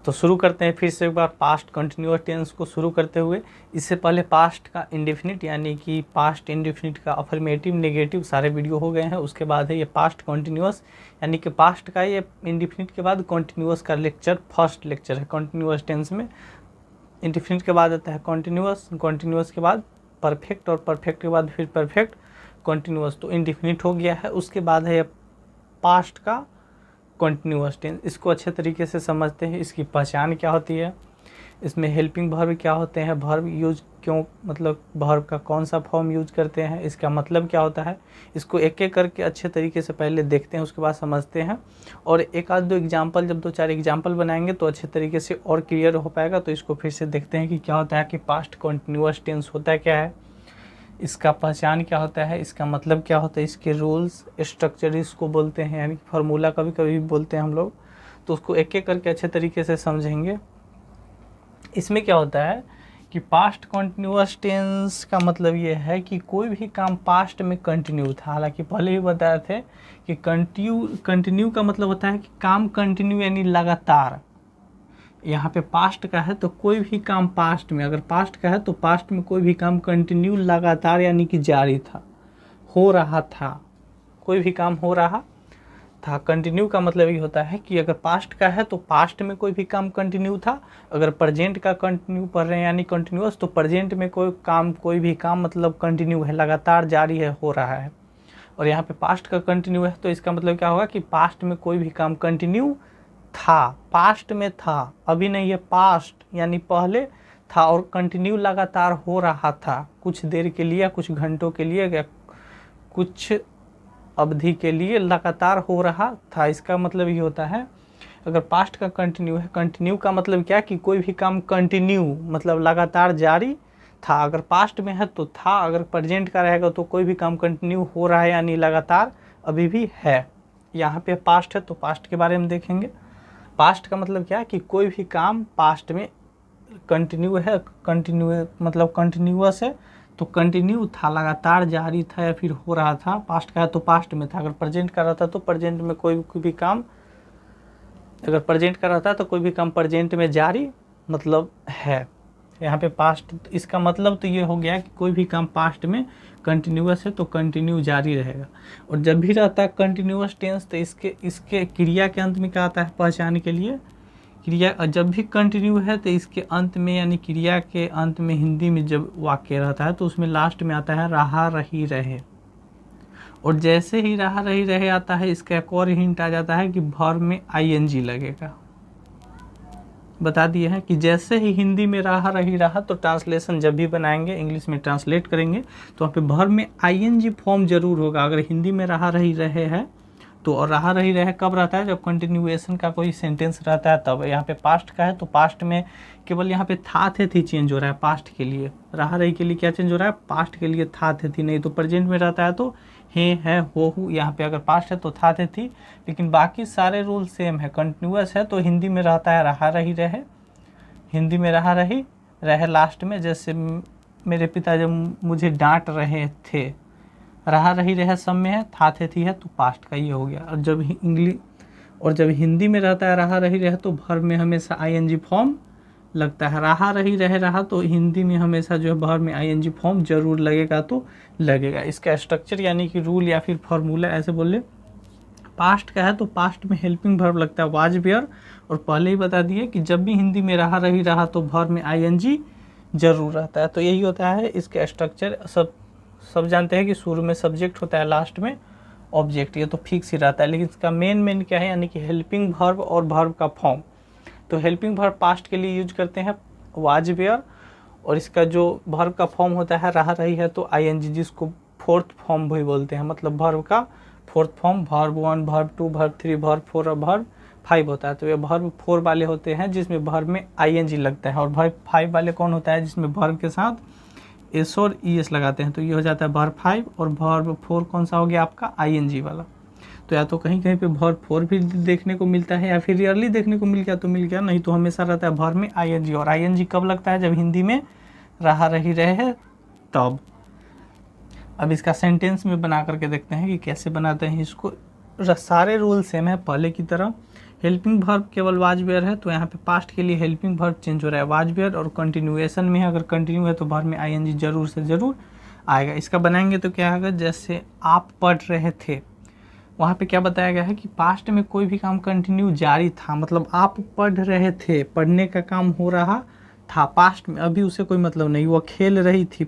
तो शुरू करते हैं फिर से एक बार पास्ट कंटिन्यूअस टेंस को शुरू करते हुए। इससे पहले पास्ट का इंडेफिनिट यानी कि पास्ट इंडेफिनिट का अफर्मेटिव नेगेटिव सारे वीडियो हो गए हैं। उसके बाद है ये पास्ट कंटिन्यूअस यानी कि पास्ट का ये इंडेफिनिट के बाद कंटिन्यूअस का लेक्चर फर्स्ट लेक्चर है। कंटिन्यूअस टेंस में इंडेफिनिट के बाद आता है कंटिन्यूअस, कंटिन्यूअस के बाद परफेक्ट और परफेक्ट के बाद फिर परफेक्ट कंटिन्यूअस। तो इंडेफिनिट हो गया है। उसके बाद है पास्ट का कंटिन्यूअस टेंस। इसको अच्छे तरीके से समझते हैं, इसकी पहचान क्या होती है, इसमें हेल्पिंग वर्ब क्या होते हैं, वर्ब यूज क्यों, मतलब वर्ब का कौन सा फॉर्म यूज करते हैं, इसका मतलब क्या होता है, इसको एक एक करके अच्छे तरीके से पहले देखते हैं, उसके बाद समझते हैं। और एक आध दो एग्जाम्पल, जब 2-4 एग्जाम्पल बनाएंगे तो अच्छे तरीके से और क्लियर हो पाएगा। तो इसको फिर से देखते हैं कि क्या होता है, कि पास्ट कंटिन्यूअस टेंस होता है क्या है, इसका पहचान क्या होता है, इसका मतलब क्या होता है, इसके रूल्स स्ट्रक्चर इसको बोलते हैं, यानी फार्मूला कभी कभी भी बोलते हैं हम लोग। तो उसको एक एक करके अच्छे तरीके से समझेंगे। इसमें क्या होता है कि पास्ट कंटिन्यूअस टेंस का मतलब ये है कि कोई भी काम पास्ट में कंटिन्यू था। हालांकि पहले ही बताए थे कि कंटिन्यू का मतलब होता है कि काम कंटिन्यू यानी लगातार। यहाँ पे पास्ट का है तो कोई भी काम पास्ट में, अगर पास्ट का है तो पास्ट में कोई भी काम कंटिन्यू लगातार यानी कि जारी था, हो रहा था, कोई भी काम हो रहा था। कंटिन्यू का मतलब ये होता है कि अगर पास्ट का है तो पास्ट में कोई भी काम कंटिन्यू था। अगर प्रेजेंट का कंटिन्यू पढ़ रहे हैं यानी कंटिन्यूअस, तो प्रेजेंट में कोई भी काम मतलब कंटिन्यू है, लगातार जारी है, हो रहा है। और यहाँ पे पास्ट का कंटिन्यू है तो इसका मतलब क्या होगा कि पास्ट में कोई भी काम कंटिन्यू था, पास्ट में था, अभी नहीं है, पास्ट यानी पहले था और कंटिन्यू लगातार हो रहा था, कुछ देर के लिए, कुछ घंटों के लिए या कुछ अवधि के लिए लगातार हो रहा था। इसका मतलब ये होता है अगर पास्ट का कंटिन्यू है, कंटिन्यू का मतलब क्या कि कोई भी काम कंटिन्यू मतलब लगातार जारी था। अगर पास्ट में है तो था, अगर प्रेजेंट का रहेगा तो कोई भी काम कंटिन्यू हो रहा है यानी लगातार अभी भी है। यहाँ पे पास्ट है तो पास्ट के बारे में देखेंगे। पास्ट का मतलब क्या है कि कोई भी काम पास्ट में कंटिन्यू है, कंटिन्यू मतलब कंटिन्यूअस है, तो कंटिन्यू था, लगातार जारी था या फिर हो रहा था। पास्ट का है तो पास्ट में था। अगर प्रेजेंट का रहता तो प्रेजेंट में कोई भी काम, अगर प्रेजेंट का रहता तो कोई भी काम प्रेजेंट में जारी मतलब है। यहाँ पे पास्ट, इसका मतलब तो ये हो गया कि कोई भी काम पास्ट में कंटिन्यूअस है तो कंटिन्यू जारी रहेगा। और जब भी रहता है कंटिन्यूअस टेंस तो इसके क्रिया के अंत में क्या आता है, पहचान के लिए क्रिया। जब भी कंटिन्यू है तो इसके अंत में यानी क्रिया के अंत में हिंदी में जब वाक्य रहता है तो उसमें लास्ट में आता है रहा रही रहे। और जैसे ही रहा रही रहे आता है, इसका एक और हिंट आ जाता है कि वर्ब में आईएनजी लगेगा। बता दिए हैं कि जैसे ही हिंदी में रहा रही रहा, तो ट्रांसलेशन जब भी बनाएंगे इंग्लिश में ट्रांसलेट करेंगे तो वहाँ पे वर्ब में आईएनजी फॉर्म जरूर होगा। अगर हिंदी में रहा रही रहे है तो, और रहा रही रहे कब रहता है, जब कंटिन्यूएशन का कोई सेंटेंस रहता है तब। यहाँ पे पास्ट का है तो पास्ट में केवल यहाँ पे था थे थी चेंज हो रहा है पास्ट के लिए, रहा रही के लिए क्या चेंज हो रहा है, पास्ट के लिए था थे थी। नहीं तो प्रेजेंट में रहता है तो है हो हूँ। यहाँ पे अगर पास्ट है तो था थे थी, लेकिन बाकी सारे रूल सेम है। कंटिन्यूअस है तो हिंदी में रहता है रहा रही रहे, हिंदी में रहा रही रहे लास्ट में। जैसे मेरे पिता जब मुझे डांट रहे थे, रहा रही रहे सब में है, था थे थी है तो पास्ट का ये हो गया। और जब हिंदी में रहता है रहा रही रहे तो वर्ब में हमेशा आईएनजी फॉर्म लगता है। रहा रही रहे रहा तो हिंदी में हमेशा जो है वर्ब में आईएनजी फॉर्म जरूर लगेगा तो लगेगा। इसका स्ट्रक्चर यानी कि रूल या फिर फार्मूला ऐसे बोले। पास्ट का है तो पास्ट में हेल्पिंग वर्ब लगता है वाज वेयर, और पहले ही बता दिए कि जब भी हिंदी में रहा रही रहा तो वर्ब में आईएनजी जरूर रहता है। तो यही होता है इसका स्ट्रक्चर। सब जानते हैं कि शुरू में सब्जेक्ट होता है, लास्ट में ऑब्जेक्ट, ये तो फिक्स ही रहता है। लेकिन इसका मेन क्या है, यानी कि हेल्पिंग वर्ब और वर्ब का फॉर्म। तो हेल्पिंग वर्ब पास्ट के लिए यूज करते हैं वाज वेयर, और इसका जो वर्ब का फॉर्म होता है रहा रही है तो आईएनजी, जिसको फोर्थ फॉर्म भी बोलते हैं, मतलब वर्ब का fourth form. Verb 1, verb 2, verb 3, verb 4 और वर्ब 5 होता है। तो ये वर्ब 4 वाले होते हैं जिसमें वर्ब में आईएनजी लगता है, और वर्ब 5 वाले कौन होता है, जिसमें वर्ब के साथ एस और ईएस लगाते हैं। तो ये हो जाता है वर्ब 5, और वर्ब 4 कौन सा हो गया आपका, आईएनजी वाला। तो या तो कहीं कहीं पे वर्ब 4 भी देखने को मिलता है, या फिर रियरली देखने को मिल गया तो मिल गया, नहीं तो हमेशा रहता है वर्ब में आईएनजी। और आईएनजी कब लगता है, जब हिंदी में रहा रही रहे तब। अब इसका सेंटेंस में बना करके देखते हैं कि कैसे बनाते हैं इसको। सारे रूल सेम है पहले की तरह, हेल्पिंग वर्ब केवल वाज वेयर है, तो यहाँ पे पास्ट के लिए हेल्पिंग वर्ब चेंज हो रहा है वाज वेयर, और कंटिन्यूएशन में है, अगर कंटिन्यू है तो वर्ब में आईएनजी जरूर से ज़रूर आएगा। इसका बनाएंगे तो क्या होगा, जैसे आप पढ़ रहे थे, वहाँ पे क्या बताया गया है कि पास्ट में कोई भी काम कंटिन्यू जारी था, मतलब आप पढ़ रहे थे, पढ़ने का काम हो रहा था पास्ट में, अभी उसे कोई मतलब नहीं, वो खेल रही थी,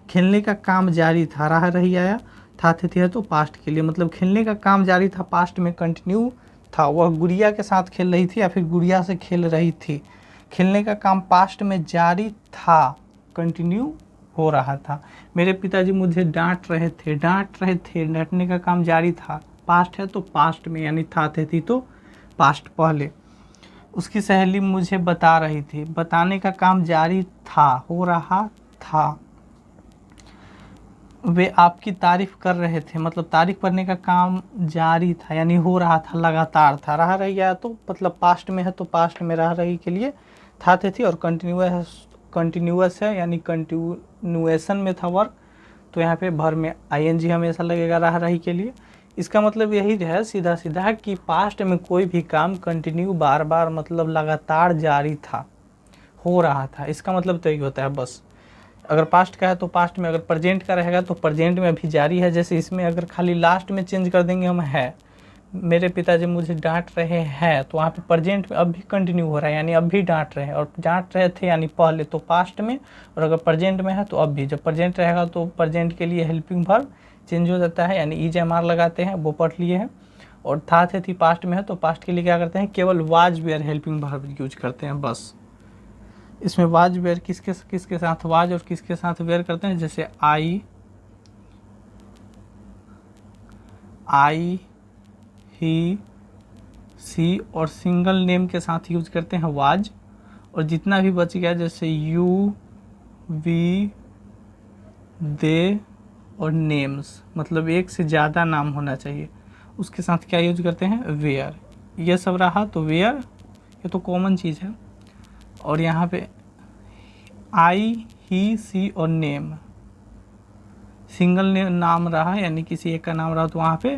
खेलने का काम जारी था, रहा रही आया, था थे है तो पास्ट के लिए, मतलब खेलने का काम जारी था, पास्ट में कंटिन्यू था, वह गुड़िया के साथ खेल रही थी या फिर गुड़िया से खेल रही थी, खेलने का काम पास्ट में जारी था, कंटिन्यू हो रहा था। मेरे पिताजी मुझे डांट रहे थे, डांटने का काम जारी था, पास्ट है तो पास्ट में, यानी था थे थी तो पास्ट पहले। उसकी सहेली मुझे बता रही थी, बताने का काम जारी था, हो रहा था। वे आपकी तारीफ कर रहे थे, मतलब तारीफ करने का काम जारी था, यानी हो रहा था, लगातार था, रहा रही गया तो मतलब पास्ट में है तो पास्ट में रहा रही के लिए था थे थी, और कंटिन्यूअस है यानी कंटिन्यूएशन में था वर्क, तो यहाँ पे भर में आईएनजी हमेशा लगेगा रहा रही के लिए। इसका मतलब यही है सीधा सीधा कि पास्ट में कोई भी काम कंटिन्यू बार बार मतलब लगातार जारी था, हो रहा था, इसका मतलब तो यही होता है बस। अगर पास्ट का है तो पास्ट में, अगर प्रेजेंट का रहेगा तो प्रेजेंट में अभी जारी है। जैसे इसमें अगर खाली लास्ट में चेंज कर देंगे हम है, मेरे पिताजी मुझे डांट रहे हैं, तो वहाँ पे प्रेजेंट में अब भी कंटिन्यू हो रहा है, यानी अब भी डांट रहे हैं, और डांट रहे थे यानी पहले तो पास्ट में, और अगर प्रेजेंट में है तो अब भी, जब प्रेजेंट रहेगा तो प्रेजेंट के लिए हेल्पिंग वर्ब चेंज हो जाता है, यानी ईज-एम-आर लगाते हैं, वो पढ़ लिए हैं। और था थे थी पास्ट में है तो पास्ट के लिए क्या करते हैं, केवल was were helping verb use करते हैं बस। इसमें वाज वेयर किसके किसके साथ वाज और किसके साथ वेयर करते हैं, जैसे आई, ही, सी, और सिंगल नेम के साथ यूज करते हैं वाज। और जितना भी बच गया जैसे यू, वी, दे और नेम्स, मतलब एक से ज़्यादा नाम होना चाहिए, उसके साथ क्या यूज करते हैं, वेयर। ये सब रहा तो वेयर, ये तो कॉमन चीज़ है। और यहाँ पे आई, ही, सी और नेम, सिंगल नेम नाम रहा यानी किसी एक का नाम रहा तो वहाँ पे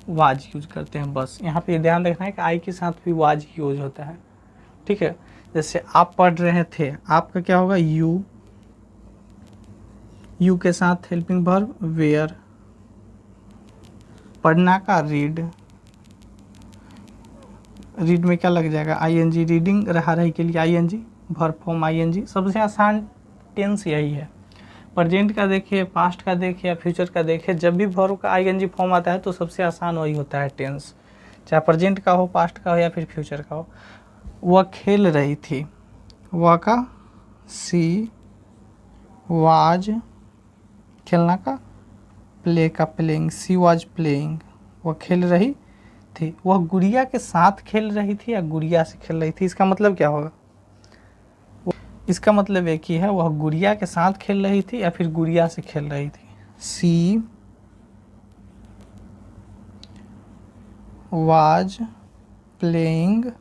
वाज यूज करते हैं बस। यहाँ पे ध्यान रखना है कि आई के साथ भी वाज यूज होता है, ठीक है। जैसे आप पढ़ रहे थे, आपका क्या होगा, यू, यू के साथ हेल्पिंग वर्ब वेयर, पढ़ना का रीड, रीड में क्या लग जाएगा, आईएनजी, रीडिंग रहा रही के लिए आईएनजी, वर्ब फॉर्म आईएनजी। सबसे आसान टेंस यही है, प्रेजेंट का देखिए, पास्ट का देखिए या फ्यूचर का देखिए, जब भी वर्ब का आईएनजी फॉर्म आता है तो सबसे आसान वही होता है टेंस, चाहे प्रेजेंट का हो, पास्ट का हो या फिर फ्यूचर का हो। वह खेल रही थी, वह का सी, वाज खेलना का, प्ले का प्लेइंग, सी वाज प्लेइंग, वह खेल रही थी। वह गुड़िया के साथ खेल रही थी या गुड़िया से खेल रही थी, इसका मतलब क्या होगा, इसका मतलब एक ही है, वह गुड़िया के साथ खेल रही थी या फिर गुड़िया से खेल रही थी। सी वाज प्लेइंग,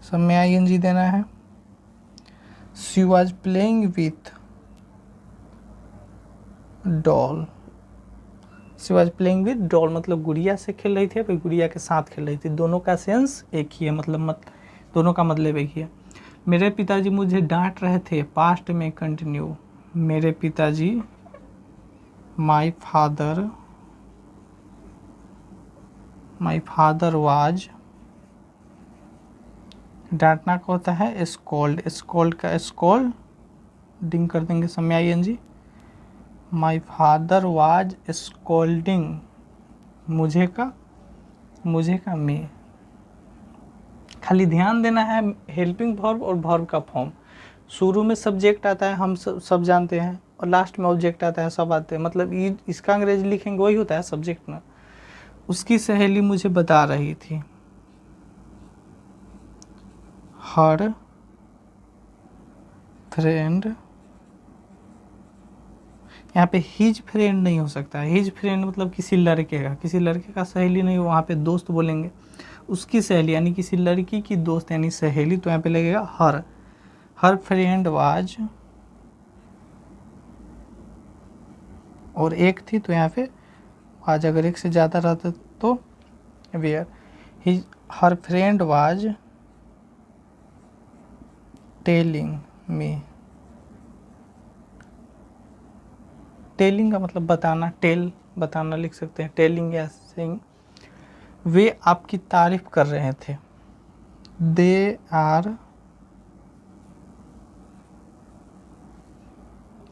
सब में आईएनजी देना है। She was playing with doll, she was playing with doll, मतलब गुड़िया से खेल रही थी या फिर गुड़िया के साथ खेल रही थी, दोनों का सेंस एक ही है, मतलब दोनों का मतलब एक ही है। मेरे पिताजी मुझे डांट रहे थे, पास्ट में कंटिन्यू, मेरे पिताजी, माय फादर वाज, डांटना का होता है स्कोल्ड, स्कोल्ड का स्कोल्ड डिंग कर देंगे समय ING, my father was scolding, मुझे का मी। खाली ध्यान देना है हेल्पिंग वर्ब और वर्ब का फॉर्म, शुरू में सब्जेक्ट आता है, हम सब जानते हैं, और लास्ट में ऑब्जेक्ट आता है, सब आते हैं, मतलब ये इसका अंग्रेजी लिखेंगे वही होता है सब्जेक्ट में। उसकी सहेली मुझे बता रही थी, हर फ्रेंड, यहाँ पे हिज फ्रेंड नहीं हो सकता है, हिज फ्रेंड मतलब किसी लड़के का सहेली नहीं, वहाँ पे दोस्त बोलेंगे। उसकी सहेली यानी किसी लड़की की दोस्त यानी सहेली, तो यहाँ पे लगेगा हर फ्रेंड वाज, और एक थी तो यहाँ पे वाज, अगर एक से ज़्यादा रहता तो वेयर। हर friend was telling me. Telling का मतलब बताना, टेल बताना लिख सकते हैं, टेलिंग या सेइंग। वे आपकी तारीफ कर रहे थे। They are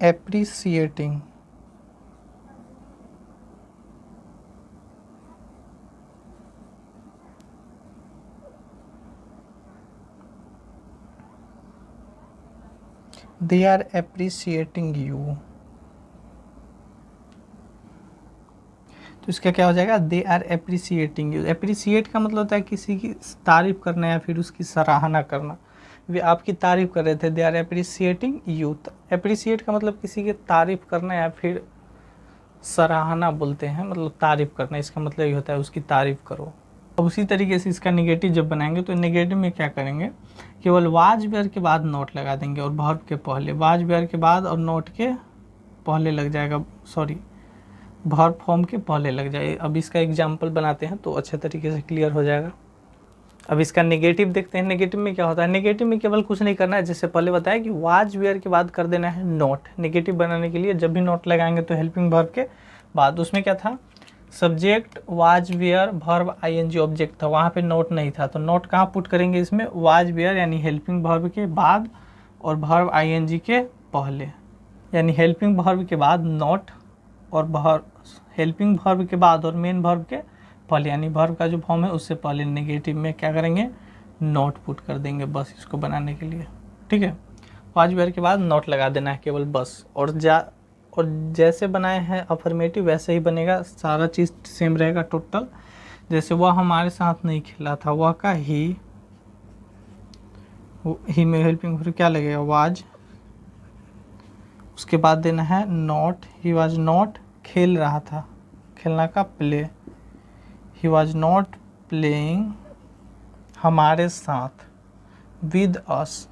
appreciating. They are appreciating you. तो इसका क्या हो जाएगा, they are appreciating you. Appreciate का मतलब होता है किसी की तारीफ करना या फिर उसकी सराहना करना। वे आपकी तारीफ कर रहे थे, they are appreciating you. Appreciate का मतलब किसी की तारीफ करना या फिर सराहना बोलते हैं, मतलब तारीफ करना, इसका मतलब ये होता है उसकी तारीफ करो। अब उसी तरीके से इसका नेगेटिव जब बनाएंगे तो नेगेटिव में क्या करेंगे, केवल वाज वेयर के बाद नोट लगा देंगे और वर्ब के पहले, वाज वेयर के बाद और नोट के पहले लग जाएगा, सॉरी वर्ब फॉर्म के पहले लग जाए। अब इसका एग्जाम्पल बनाते हैं तो अच्छे तरीके से क्लियर हो जाएगा। अब इसका नेगेटिव देखते हैं। नेगेटिव में क्या होता है, नेगेटिव में केवल कुछ नहीं करना है, जैसे पहले बताया कि वाज वेयर के बाद कर देना है नोट। नेगेटिव बनाने के लिए जब भी नोट लगाएंगे तो हेल्पिंग वर्ब के बाद, उसमें क्या था, subject was were verb ING object था, वहाँ पे नोट नहीं था। तो नोट कहाँ पुट करेंगे, इसमें वाज वेयर यानी हेल्पिंग वर्ब के बाद और वर्ब आईएनजी के पहले, यानी हेल्पिंग वर्ब के बाद नोट और वर्ब, हेल्पिंग वर्ब के बाद और मेन वर्ब के पहले, यानी वर्ब का जो फॉर्म है उससे पहले नेगेटिव में क्या करेंगे, नोट पुट कर देंगे बस इसको बनाने के लिए। ठीक है, वाज वेयर के बाद नोट लगा देना है केवल बस। और जैसे बनाए हैं अफर्मेटिव वैसे ही बनेगा, सारा चीज़ सेम रहेगा टोटल। जैसे वह हमारे साथ नहीं खेला था, वह का ही में हेल्पिंग वर्ब क्या लगेगा, वाज, उसके बाद देना है नॉट, ही वाज नॉट खेल रहा था, खेलना का play, he was not playing हमारे साथ, with us,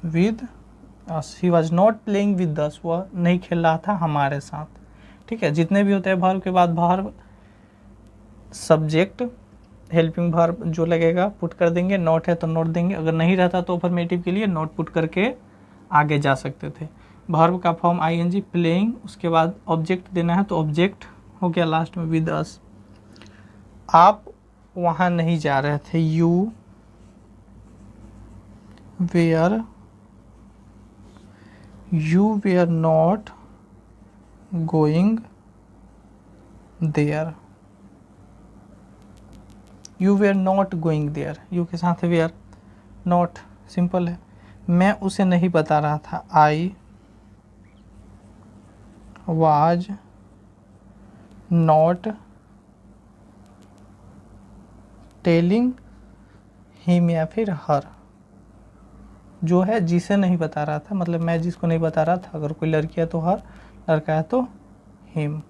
with us, he was not playing with us, वह नहीं खेल रहा था हमारे साथ। ठीक है, जितने भी होते हैं वर्ब के बाद वर्ब, सब्जेक्ट, हेल्पिंग वर्ब जो लगेगा पुट कर देंगे, नोट है तो नोट देंगे, अगर नहीं रहता तो अफर्मेटिव के लिए नोट पुट करके आगे जा सकते थे। वर्ब का फॉर्म आईएनजी, प्लेइंग, उसके बाद ऑब्जेक्ट देना है तो ऑब्जेक्ट हो गया लास्ट में विद अस। आप वहाँ नहीं जा रहे थे, you were not going there, you were not going there, you के साथ वेयर, नॉट सिंपल है। मैं उसे नहीं बता रहा था, I was not telling him या फिर हर, जो है जिसे नहीं बता रहा था, मतलब मैं जिसको नहीं बता रहा था, अगर कोई लड़की है तो हर, लड़का है तो him.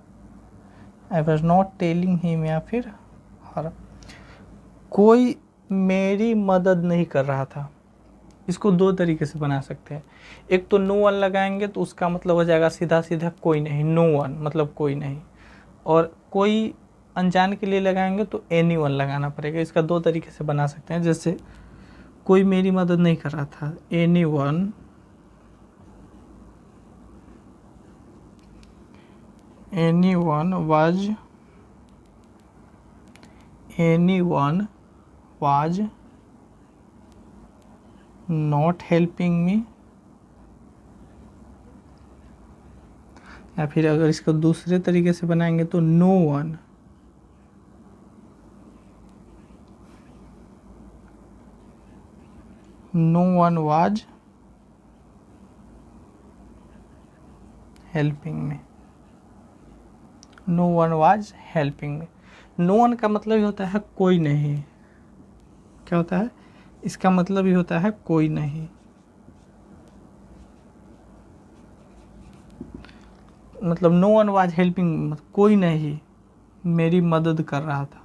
I was not telling him या फिर हर। कोई मेरी मदद नहीं कर रहा था, इसको दो तरीके से बना सकते हैं। एक तो नो वन लगाएंगे तो उसका मतलब हो जाएगा सीधा सीधा कोई नहीं, नो वन मतलब कोई नहीं, और कोई अनजान के लिए लगाएंगे तो एनी वन लगाना पड़ेगा। इसका दो तरीके से बना सकते हैं, जैसे कोई मेरी मदद नहीं कर रहा था, anyone was not helping me, या फिर अगर इसको दूसरे तरीके से बनाएंगे तो no one was helping me, no one was helping me. No one का मतलब ही होता है कोई नहीं, क्या होता है, इसका मतलब ही होता है कोई नहीं, मतलब नो वन वाज हेल्पिंग, मतलब कोई नहीं मेरी मदद कर रहा था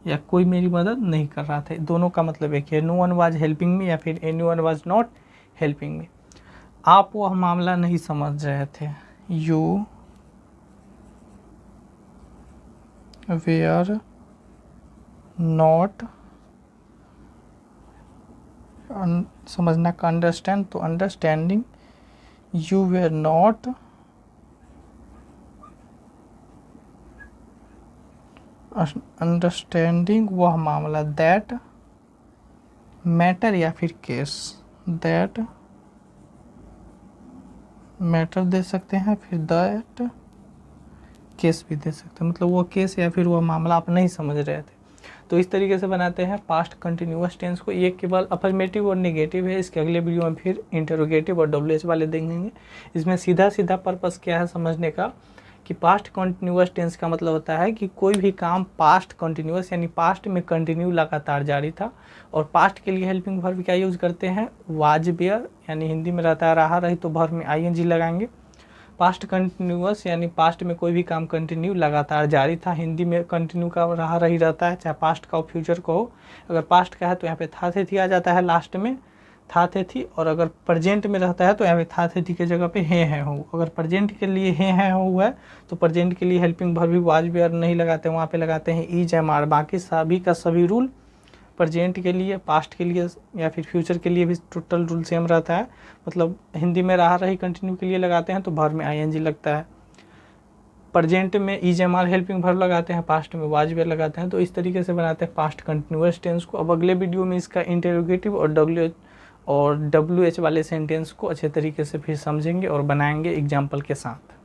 या कोई मेरी मदद नहीं कर रहा था, दोनों का मतलब एक है, no one was helping me या फिर anyone was not helping me. आप वह मामला नहीं समझ रहे थे, यू वेयर नॉट, समझना का अंडरस्टैंड, तो understanding, you were not understanding वह मामला, दैट मैटर या फिर केस, दैट मैटर दे सकते हैं, फिर दैट केस भी दे सकते हैं, मतलब वो केस या फिर वह मामला आप नहीं समझ रहे थे। तो इस तरीके से बनाते हैं पास्ट कंटिन्यूअस टेंस को। ये केवल अफर्मेटिव और नेगेटिव है, इसके अगले वीडियो में फिर इंटरोगेटिव और डब्ल्यूएच वाले देखेंगे। इसमें सीधा सीधा पर्पस क्या है समझने का कि पास्ट कंटिन्यूअस टेंस का मतलब होता है कि कोई भी काम पास्ट कंटिन्यूअस यानी पास्ट में कंटिन्यू लगातार जारी था। और पास्ट के लिए हेल्पिंग वर्ब क्या यूज़ करते हैं, वाज वेयर, यानी हिंदी में रहता है रहा रही, तो वर्ब में आईएनजी लगाएंगे। पास्ट कंटिन्यूअस यानी पास्ट में कोई भी काम कंटिन्यू लगातार जारी था, हिंदी में कंटिन्यू का रहा रही रहता है, चाहे पास्ट का हो फ्यूचर को हो। अगर पास्ट का है तो यहाँ पे था थे थी आ जाता है लास्ट में, था थे थी। और अगर प्रेजेंट में रहता है तो यहाँ पे था थे थी के जगह पे है हो। अगर प्रेजेंट के लिए है हो है तो प्रेजेंट के लिए हेल्पिंग वर्ब भी वाज वेयर नहीं लगाते, वहाँ पे लगाते हैं इज एम आर। बाकी सभी का सभी रूल प्रेजेंट के लिए, पास्ट के लिए या फिर फ्यूचर के लिए भी टोटल रूल सेम रहता है। मतलब हिंदी में रहा रही कंटिन्यू के लिए लगाते हैं तो वर्ब में आईएनजी लगता है, प्रेजेंट में is am are helping verb लगाते हैं, पास्ट में वाज वेयर लगाते हैं। तो इस तरीके से बनाते हैं पास्ट कंटिन्यूअस टेंस को। अब अगले वीडियो में इसका इंटरोगेटिव और डब्ल्यू एच वाले सेंटेंस को अच्छे तरीके से फिर समझेंगे और बनाएंगे एग्जाम्पल के साथ।